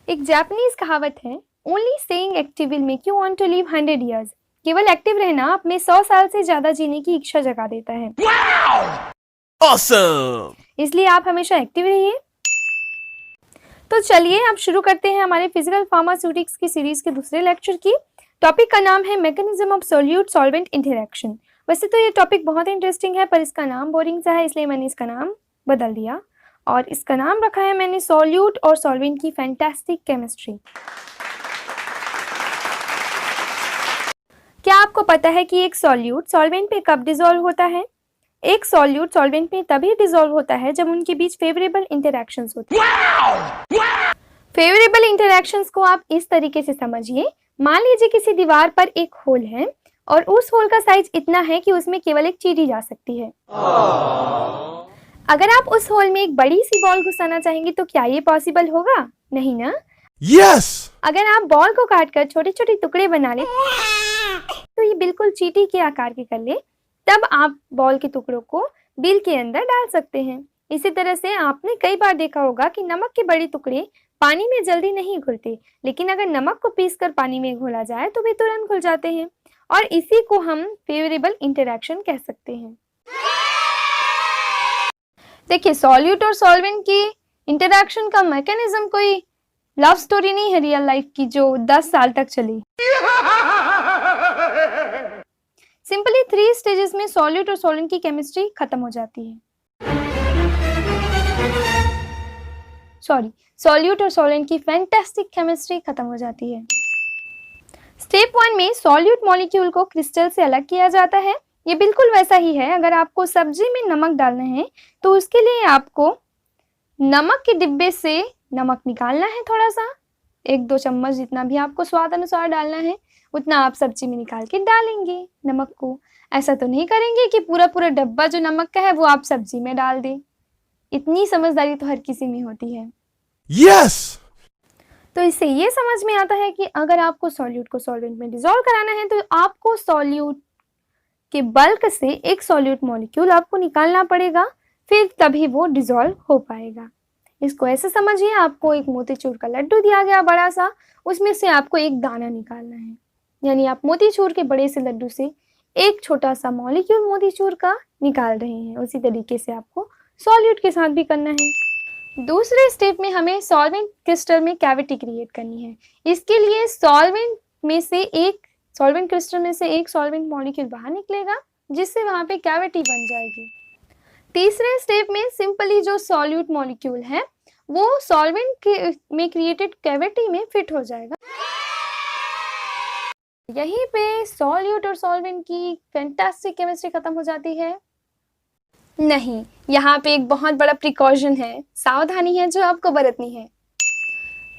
एक जापानीज कहावत है, only saying active will make you want to live 100 years। केवल एक्टिव रहना अपने 100 साल से ज्यादा जीने की इच्छा जगा देता है। Awesome! इसलिए आप हमेशा एक्टिव रहिए। तो चलिए अब शुरू करते हैं हमारे फिजिकल फार्मास्यूटिक्स की सीरीज के दूसरे लेक्चर की। टॉपिक का नाम है mechanism of solute solvent interaction. वैसे तो ये टॉपिक बहुत इंटरेस्टिंग है, पर इसका नाम बोरिंग सा है, इसलिए मैंने इसका नाम बदल दिया और इसका नाम रखा है मैंने सॉल्यूट और सॉल्वेंट की फैंटास्टिक केमिस्ट्री। क्या आपको पता है कि एक सॉल्यूट सॉल्वेंट पे कब डिसॉल्व होता है? एक सॉल्यूट सॉल्वेंट में तभी डिसॉल्व होता है जब उनके बीच फेवरेबल इंटरैक्शंस होते हैं। फेवरेबल इंटरैक्शंस को आप इस तरीके से समझिए। मान लीजिए किसी दीवार पर एक होल है और उस होल का साइज इतना है कि उसमें केवल एक चींटी जा सकती है। अगर आप उस होल में एक बड़ी सी बॉल घुसाना चाहेंगे तो क्या ये पॉसिबल होगा? नहीं ना? Yes! अगर आप बॉल को काटकर छोटे छोटे टुकड़े बना ले तो ये बिल्कुल चींटी के आकार के कर ले, तब आप बॉल के टुकड़ों को बिल के अंदर डाल सकते हैं। इसी तरह से आपने कई बार देखा होगा कि नमक के बड़े टुकड़े पानी में जल्दी नहीं घुलते, लेकिन अगर नमक को पीसकर पानी में घोला जाए तो वे तुरंत घुल जाते हैं, और इसी को हम फेवरेबल इंटरैक्शन कह सकते हैं। देखिए, सॉल्यूट और सॉल्वेंट की इंटरैक्शन का मैकेनिज्म कोई लव स्टोरी नहीं है रियल लाइफ की जो 10 साल तक चली। सिंपली 3 स्टेजेस में सॉल्यूट और सॉल्वेंट की केमिस्ट्री खत्म हो जाती है। सॉल्यूट और सॉल्वेंट की फैंटास्टिक केमिस्ट्री खत्म हो जाती है। स्टेप 1 में सॉल्यूट मॉलिक्यूल को क्रिस्टल से अलग किया जाता है। ये बिल्कुल वैसा ही है। अगर आपको सब्जी में नमक डालना है तो उसके लिए आपको नमक के डिब्बे से नमक निकालना है, थोड़ा सा 1-2 चम्मच जितना भी आपको स्वाद अनुसार डालना है उतना आप सब्जी में निकाल के डालेंगे नमक को। ऐसा तो नहीं करेंगे कि पूरा पूरा डब्बा जो नमक का है वो आप सब्जी में डाल दें। इतनी समझदारी तो हर किसी में होती है। Yes! तो इससे ये समझ में आता है कि अगर आपको सॉल्यूट को सॉल्वेंट में डिसॉल्व कराना है तो आपको सॉल्यूट के बल्क से एक सॉल्यूट मॉलिक्यूल आपको निकालना पड़ेगा, फिर तभी वो डिसॉल्व हो पाएगा। इसको ऐसे समझिए, आपको एक मोतीचूर का लड्डू दिया गया बड़ा सा, उसमें से आपको एक दाना निकालना है, यानी आप मोतीचूर के बड़े से लड्डू से एक छोटा सा मॉलिक्यूल मोतीचूर का निकाल रहे हैं। उसी तरीके से आपको सॉल्यूट के साथ भी करना है। दूसरे स्टेप में हमें सॉल्वेंट क्रिस्टल में कैविटी क्रिएट करनी है। इसके लिए सॉल्वेंट क्रिस्टल में से एक सॉल्वेंट मॉलिक्यूल बाहर निकलेगा, जिससे वहां पे कैविटी बन जाएगी। तीसरे स्टेप में सिंपली जो सॉल्यूट मॉलिक्यूल है वो सॉल्वेंट में क्रिएटेड कैविटी में फिट हो जाएगा। यहीं पे सॉल्यूट और सॉल्वेंट की फैंटास्टिक केमिस्ट्री खत्म हो जाती है? नहीं, यहाँ पे एक बहुत बड़ा प्रिकॉशन है, सावधानी है जो आपको बरतनी है।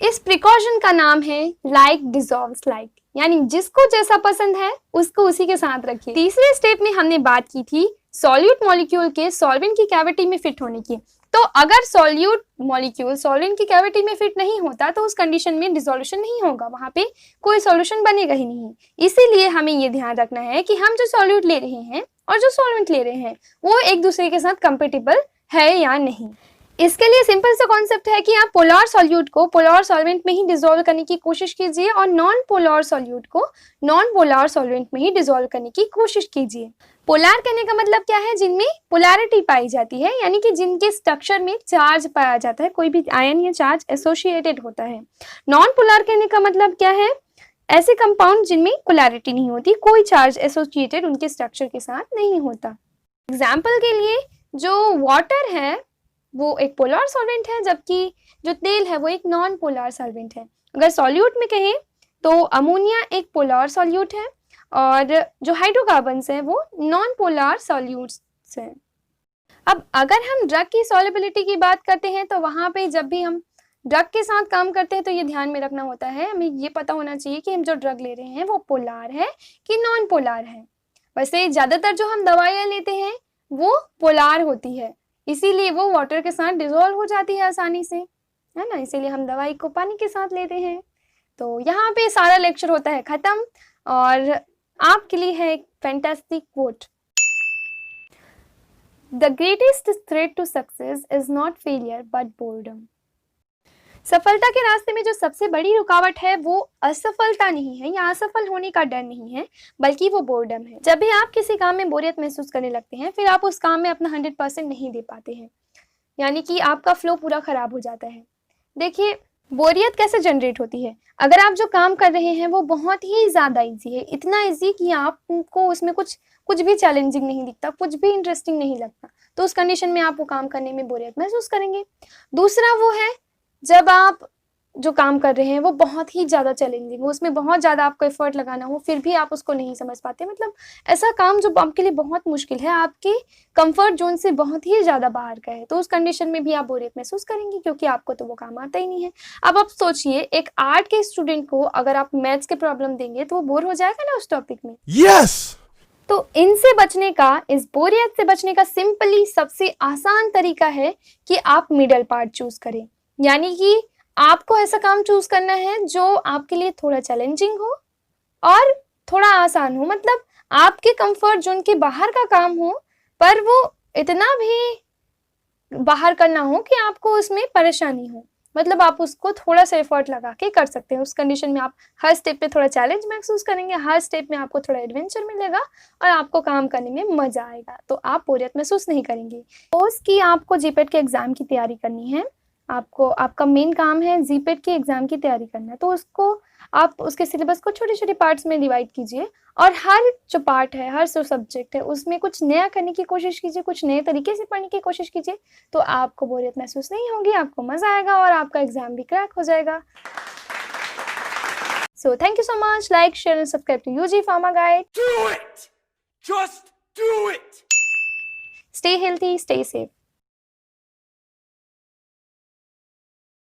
इस प्रिकॉशन का नाम है लाइक डिसॉल्व्स लाइक, यानी जिसको जैसा पसंद है उसको उसी के साथ रखिए। तीसरे स्टेप में हमने बात की थी सॉल्यूट मॉलिक्यूल के सॉल्वेंट की कैविटी में फिट होने की। तो अगर सॉल्यूट मॉलिक्यूल सॉल्वेंट की कैविटी में फिट नहीं होता तो उस कंडीशन में डिसोल्यूशन नहीं होगा, वहां पे कोई सॉल्यूशन बनेगा ही नहीं। इसीलिए हमें ये ध्यान रखना है कि हम जो सॉल्यूट ले रहे हैं और जो सॉल्वेंट ले रहे हैं वो एक दूसरे के साथ कंपेटिबल है या नहीं। इसके लिए सिंपल सा कॉन्सेप्ट है कि आप पोलर सॉल्यूट को पोलर सॉल्वेंट में ही डिसॉल्व करने की कोशिश कीजिए और नॉन पोलर सॉल्यूट को नॉन पोलर सॉल्वेंट में ही डिसॉल्व करने की कोशिश कीजिए। पोलर कहने का मतलब क्या है? जिनमें पोलैरिटी पाई जाती है, यानी कि जिनके स्ट्रक्चर में चार्ज पाया जाता है, कोई भी आयन या चार्ज एसोसिएटेड होता है। नॉन पोलर कहने का मतलब क्या है? ऐसे कंपाउंड जिनमें पोलैरिटी नहीं होती, कोई चार्ज एसोसिएटेड उनके स्ट्रक्चर के साथ नहीं होता। एग्जाम्पल के लिए जो वाटर है वो एक पोलर सॉल्वेंट है, जबकि जो तेल है वो एक नॉन पोलर सॉल्वेंट है। अगर सॉल्यूट में कहें तो अमोनिया एक पोलर सॉल्यूट है और जो हाइड्रोकार्बन्स हैं वो नॉन पोलर सॉल्यूट्स हैं। अब अगर हम ड्रग की सॉल्युबिलिटी की बात करते हैं तो वहां पे जब भी हम ड्रग के साथ काम करते हैं तो ये ध्यान में रखना होता है, हमें ये पता होना चाहिए कि हम जो ड्रग ले रहे हैं वो पोलर है कि नॉन पोलर है। वैसे ज्यादातर जो हम दवाइयाँ लेते हैं वो पोलर होती है, इसीलिए वो वाटर के साथ डिसॉल्व हो जाती है आसानी से, है ना। इसीलिए हम दवाई को पानी के साथ लेते हैं। तो यहाँ पे सारा लेक्चर होता है खत्म और आपके लिए है एक fantastic quote. The greatest threat to success is not failure but boredom. सफलता के रास्ते में जो सबसे बड़ी रुकावट है वो असफलता नहीं है या असफल होने का डर नहीं है, बल्कि वो बोर्डम है। जब भी आप किसी काम में बोरियत महसूस करने लगते हैं, फिर आप उस काम में अपना 100% नहीं दे पाते हैं, यानी कि आपका फ्लो पूरा खराब हो जाता है। देखिए, बोरियत कैसे जनरेट होती है? अगर आप जो काम कर रहे हैं वो बहुत ही ज़्यादा इजी है, इतना इजी कि आपको उसमें कुछ भी चैलेंजिंग नहीं दिखता, कुछ भी इंटरेस्टिंग नहीं लगता, तो उस कंडीशन में आप वो काम करने में बोरियत महसूस करेंगे। दूसरा वो है जब आप जो काम कर रहे हैं वो बहुत ही ज़्यादा चैलेंजिंग हो, उसमें बहुत ज़्यादा आपको एफर्ट लगाना हो, फिर भी आप उसको नहीं समझ पाते, मतलब ऐसा काम जो आपके लिए बहुत मुश्किल है, आपके कंफर्ट जोन से बहुत ही ज़्यादा बाहर का है, तो उस कंडीशन में भी आप बोरियत महसूस करेंगे, क्योंकि आपको तो वो काम आता ही नहीं है। अब आप सोचिए, एक आर्ट के स्टूडेंट को अगर आप मैथ्स के प्रॉब्लम देंगे तो वो बोर हो जाएगा ना उस टॉपिक में। Yes! तो इनसे बचने का, इस बोरियत से बचने का सिंपली सबसे आसान तरीका है कि आप मिडल पार्ट चूज करें, यानी कि आपको ऐसा काम चूज करना है जो आपके लिए थोड़ा चैलेंजिंग हो और थोड़ा आसान हो, मतलब आपके कंफर्ट जोन के बाहर का काम हो, पर वो इतना भी बाहर का ना हो कि आपको उसमें परेशानी हो, मतलब आप उसको थोड़ा सा एफर्ट लगा के कर सकते हैं। उस कंडीशन में आप हर स्टेप पे थोड़ा चैलेंज महसूस करेंगे, हर स्टेप में आपको थोड़ा एडवेंचर मिलेगा और आपको काम करने में मजा आएगा, तो आप बोरियत महसूस नहीं करेंगे। सपोज कि आपको जीपेट के एग्जाम की तैयारी करनी है, आपका मेन काम है जीपेट के एग्जाम की तैयारी करना है, तो आप उसके सिलेबस को छोटे छोटे पार्ट्स में डिवाइड कीजिए और हर जो पार्ट है, हर जो सब्जेक्ट है, उसमें कुछ नया करने की कोशिश कीजिए, कुछ नए तरीके से पढ़ने की कोशिश कीजिए, तो आपको बोरियत महसूस नहीं होगी, आपको मजा आएगा और आपका एग्जाम भी क्रैक हो जाएगा। So thank you so much. Like, share and subscribe to UG Pharma Guide. Do it! Just do it! Stay healthy, stay safe.